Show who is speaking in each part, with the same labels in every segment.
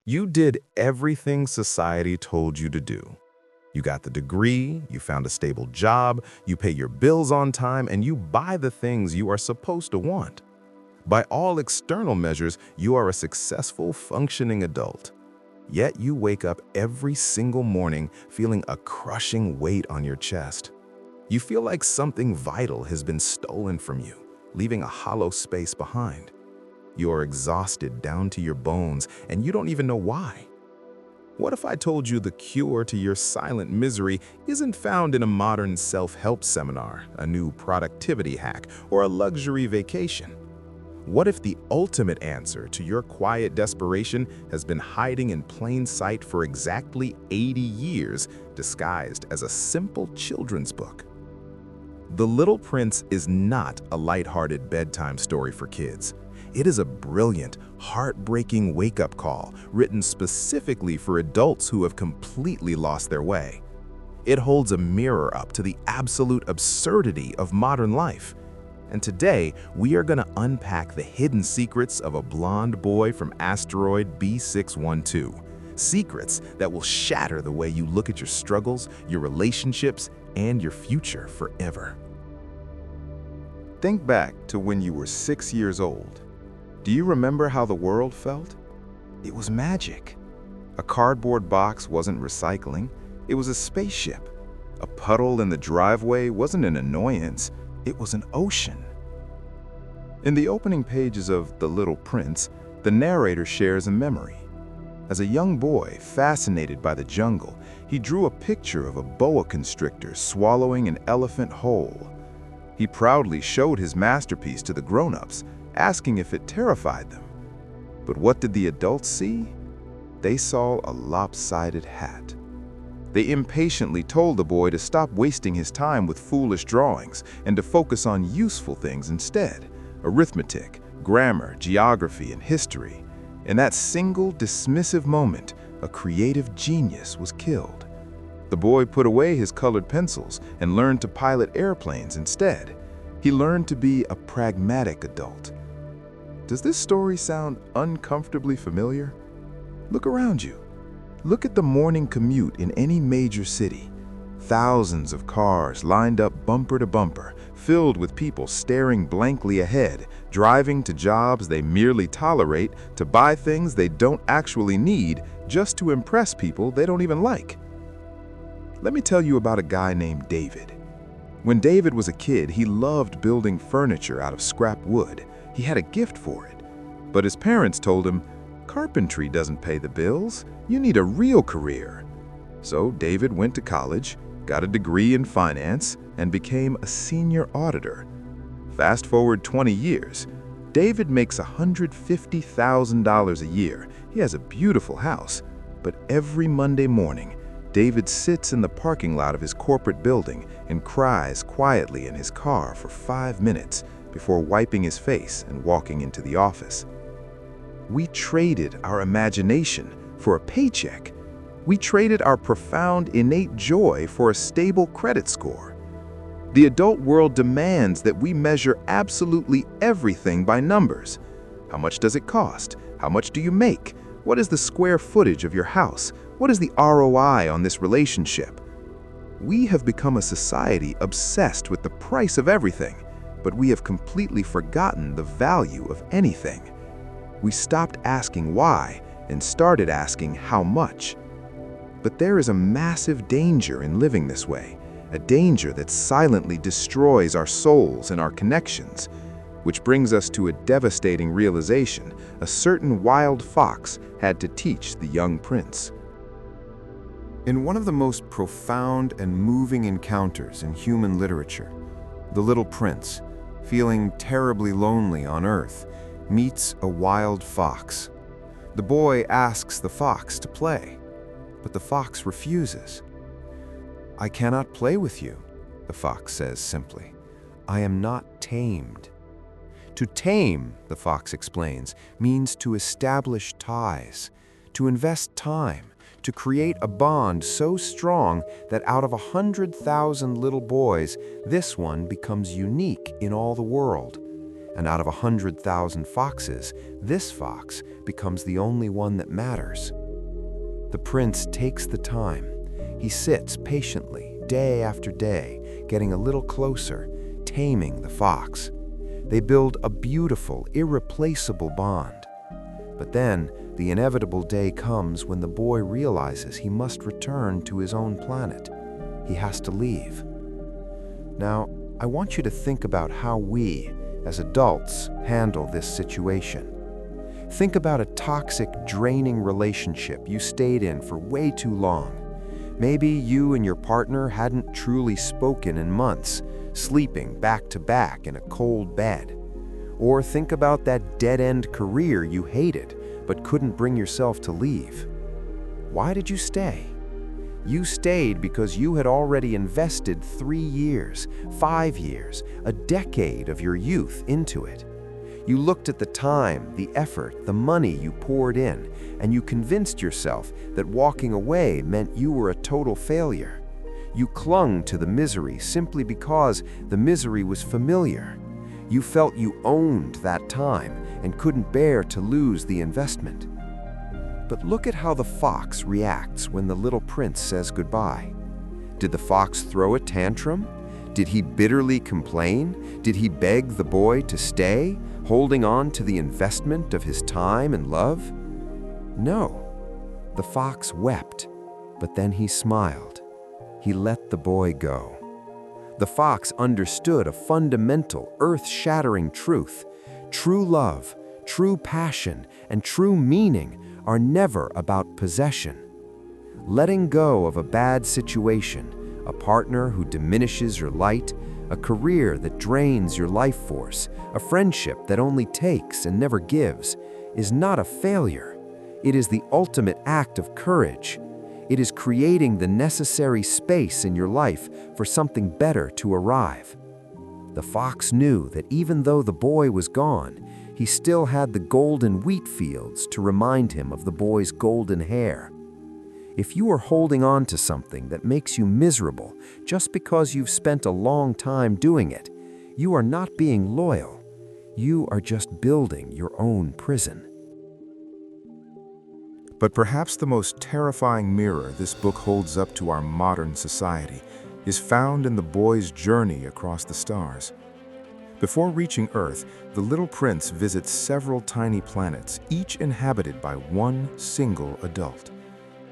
Speaker 1: You did everything society told you to do. You got the degree, you found a stable job, you pay your bills on time, and you buy the things you are supposed to want. By all external measures, you are a successful, functioning adult. Yet you wake up every single morning feeling a crushing weight on your chest. You feel like something vital has been stolen from you, leaving a hollow space behind. You are exhausted down to your bones, and you don't even know why. What if I told you the cure to your silent misery isn't found in a modern self-help seminar, a new productivity hack, or a luxury vacation? What if the ultimate answer to your quiet desperation has been hiding in plain sight for exactly 80 years, disguised as a simple children's book? The Little Prince is not a lighthearted bedtime story for kids. It is a brilliant, heartbreaking wake-up call written specifically for adults who have completely lost their way. It holds a mirror up to the absolute absurdity of modern life. And today, we are going to unpack the hidden secrets of a blonde boy from asteroid B612. Secrets that will shatter the way you look at your struggles, your relationships, and your future forever. Think back to when you were 6 years old. Do you remember how the world felt? It was magic. A cardboard box wasn't recycling, it was a spaceship. A puddle in the driveway wasn't an annoyance, it was an ocean. In the opening pages of The Little Prince, the narrator shares a memory. As a young boy fascinated by the jungle, he drew a picture of a boa constrictor swallowing an elephant whole. He proudly showed his masterpiece to the grown-ups, asking if it terrified them. But what did the adults see? They saw a lopsided hat. They impatiently told the boy to stop wasting his time with foolish drawings and to focus on useful things instead: arithmetic, grammar, geography, and history. In that single dismissive moment, a creative genius was killed. The boy put away his colored pencils and learned to pilot airplanes instead. He learned to be a pragmatic adult. Does this story sound uncomfortably familiar? Look around you. Look at the morning commute in any major city. Thousands of cars lined up bumper to bumper, filled with people staring blankly ahead, driving to jobs they merely tolerate, to buy things they don't actually need, just to impress people they don't even like. Let me tell you about a guy named David. When David was a kid, he loved building furniture out of scrap wood. He had a gift for it. But his parents told him, "Carpentry doesn't pay the bills. You need a real career." So David went to college, got a degree in finance, and became a senior auditor. Fast forward 20 years, David makes $150,000 a year. He has a beautiful house. But every Monday morning, David sits in the parking lot of his corporate building and cries quietly in his car for 5 minutes before wiping his face and walking into the office. We traded our imagination for a paycheck. We traded our profound innate joy for a stable credit score. The adult world demands that we measure absolutely everything by numbers. How much does it cost? How much do you make? What is the square footage of your house? What is the ROI on this relationship? We have become a society obsessed with the price of everything, but we have completely forgotten the value of anything. We stopped asking why and started asking how much. But there is a massive danger in living this way, a danger that silently destroys our souls and our connections, which brings us to a devastating realization a certain wild fox had to teach the young prince. In one of the most profound and moving encounters in human literature, the little prince, feeling terribly lonely on Earth, meets a wild fox. The boy asks the fox to play, but the fox refuses. "I cannot play with you," the fox says simply. "I am not tamed." To tame, the fox explains, means to establish ties, to invest time, to create a bond so strong that out of 100,000 little boys, this one becomes unique in all the world.
Speaker 2: And out of 100,000 foxes, this fox becomes the only one that matters. The prince takes the time. He sits patiently, day after day, getting a little closer, taming the fox. They build a beautiful, irreplaceable bond. But then, the inevitable day comes when the boy realizes he must return to his own planet. He has to leave. Now, I want you to think about how we, as adults, handle this situation. Think about a toxic, draining relationship you stayed in for way too long. Maybe you and your partner hadn't truly spoken in months, sleeping back to back in a cold bed. Or think about that dead-end career you hated but couldn't bring yourself to leave. Why did you stay? You stayed because you had already invested 3 years, 5 years, a decade of your youth into it. You looked at the time, the effort, the money you poured in, and you convinced yourself that walking away meant you were a total failure. You clung to the misery simply because the misery was familiar. You felt you owned that time and couldn't bear to lose the investment. But look at how the fox reacts when the little prince says goodbye. Did the fox throw a tantrum? Did he bitterly complain? Did he beg the boy to stay, holding on to the investment of his time and love? No. The fox wept, but then he smiled. He let the boy go. The fox understood a fundamental, earth-shattering truth. True love, true passion, and true meaning are never about possession. Letting go of a bad situation, a partner who diminishes your light, a career that drains your life force, a friendship that only takes and never gives, is not a failure. It is the ultimate act of courage. It is creating the necessary space in your life for something better to arrive. The fox knew that even though the boy was gone, he still had the golden wheat fields to remind him of the boy's golden hair. If you are holding on to something that makes you miserable just because you've spent a long time doing it, you are not being loyal. You are just building your own prison.
Speaker 1: But perhaps the most terrifying mirror this book holds up to our modern society is found in the boy's journey across the stars. Before reaching Earth, the little prince visits several tiny planets, each inhabited by one single adult.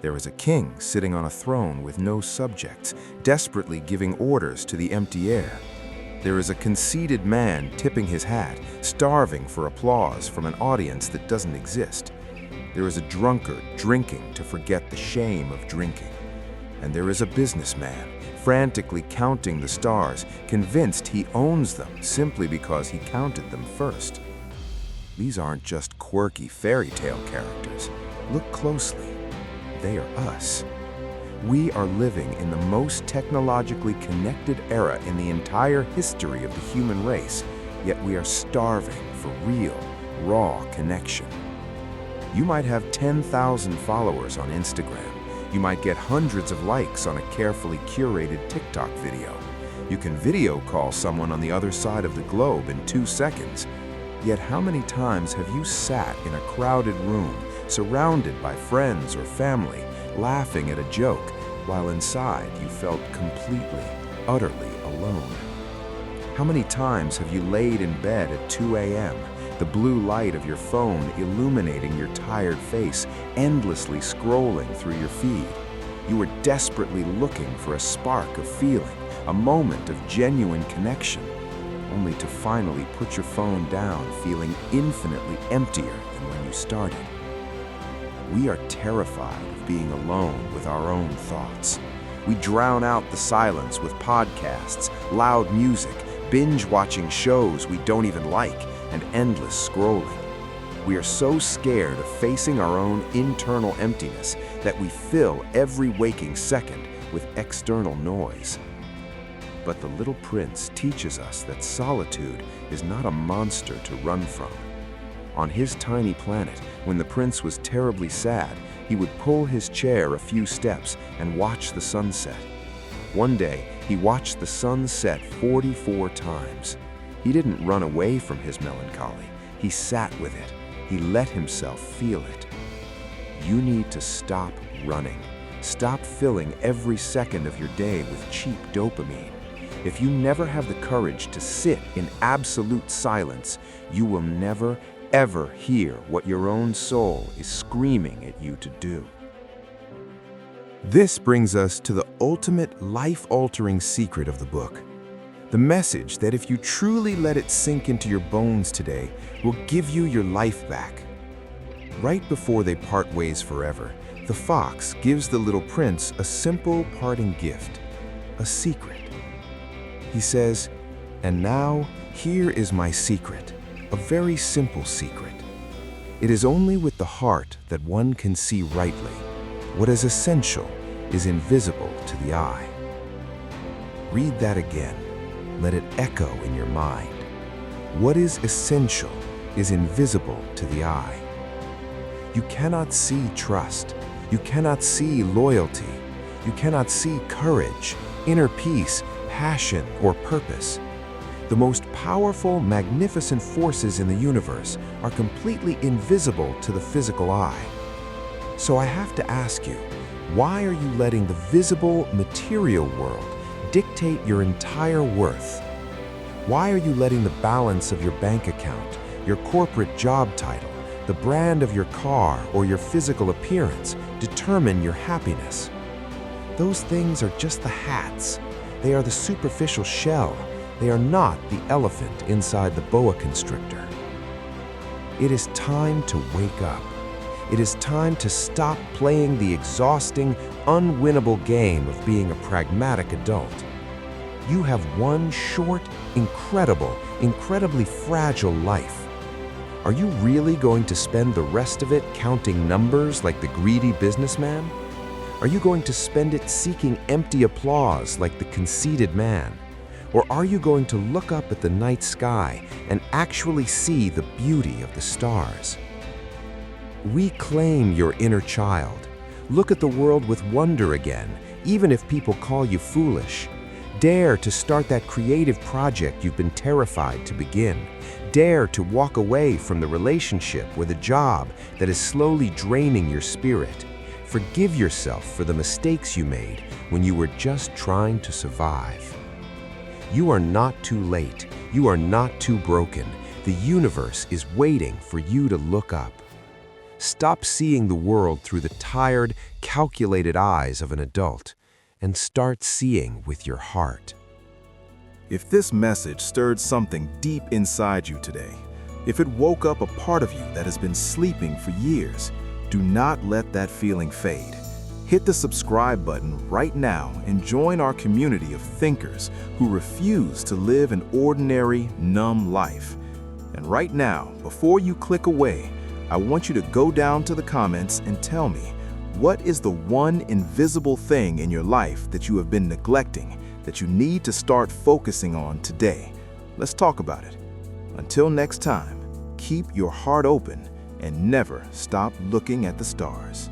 Speaker 1: There is a king sitting on a throne with no subjects, desperately giving orders to the empty air. There is a conceited man tipping his hat, starving for applause from an audience that doesn't exist. There is a drunkard drinking to forget the shame of drinking. And there is a businessman frantically counting the stars, convinced he owns them simply because he counted them first. These aren't just quirky fairy tale characters. Look closely. They are us. We are living in the most technologically connected era in the entire history of the human race, yet we are starving for real, raw connection. You might have 10,000 followers on Instagram. You might get hundreds of likes on a carefully curated TikTok video. You can video call someone on the other side of the globe in 2 seconds. Yet how many times have you sat in a crowded room, surrounded by friends or family, laughing at a joke, while inside you felt completely, utterly alone? How many times have you laid in bed at 2 a.m., the blue light of your phone illuminating your tired face, endlessly scrolling through your feed? You were desperately looking for a spark of feeling, a moment of genuine connection, only to finally put your phone down feeling infinitely emptier than when you started. We are terrified of being alone with our own thoughts. We drown out the silence with podcasts, loud music, binge-watching shows we don't even like, and endless scrolling. We are so scared of facing our own internal emptiness that we fill every waking second with external noise. But the little prince teaches us that solitude is not a monster to run from. On his tiny planet, when the prince was terribly sad, he would pull his chair a few steps and watch the sunset. One day, he watched the sun set 44 times.
Speaker 2: He didn't run away from his melancholy. He sat with it. He let himself feel it. You need to stop running. Stop filling every second of your day with cheap dopamine. If you never have the courage to sit in absolute silence, you will never, ever hear what your own soul is screaming at you to do.
Speaker 1: This brings us to the ultimate life-altering secret of the book. The message that if you truly let it sink into your bones today, will give you your life back. Right before they part ways forever, the fox gives the little prince a simple parting gift, a secret. He says, "And now, here is my secret, a very simple secret. It is only with the heart that one can see rightly. What is essential is invisible to the eye." Read that again. Let it echo in your mind. What is essential is invisible to the eye. You cannot see trust. You cannot see loyalty. You cannot see courage, inner peace, passion, or purpose. The most powerful, magnificent forces in the universe are completely invisible to the physical eye. So I have to ask you, why are you letting the visible, material world dictate your entire worth? Why are you letting the balance of your bank account, your corporate job title, the brand of your car, or your physical appearance determine your happiness? Those things are just the hats. They are the superficial shell. They are not the elephant inside the boa constrictor. It is time to wake up. It is time to stop playing the exhausting, unwinnable game of being a pragmatic adult. You have one short, incredibly fragile life. Are you really going to spend the rest of it counting numbers like the greedy businessman? Are you going to spend it seeking empty applause like the conceited man? Or are you going to look up at the night sky and actually see the beauty of the stars? Reclaim your inner child. Look at the world with wonder again, even if people call you foolish. Dare to start that creative project you've been terrified to begin. Dare to walk away from the relationship or the job that is slowly draining your spirit. Forgive yourself for the mistakes you made when you were just trying to survive. You are not too late. You are not too broken. The universe is waiting for you to look up. Stop seeing the world through the tired, calculated eyes of an adult and start seeing with your heart.
Speaker 3: If this message stirred something deep inside you today, if it woke up a part of you that has been sleeping for years, do not let that feeling fade. Hit the subscribe button right now and join our community of thinkers who refuse to live an ordinary, numb life. And right now, before you click away, I want you to go down to the comments and tell me, what is the one invisible thing in your life that you have been neglecting, that you need to start focusing on today? Let's talk about it. Until next time, keep your heart open and never stop looking at the stars.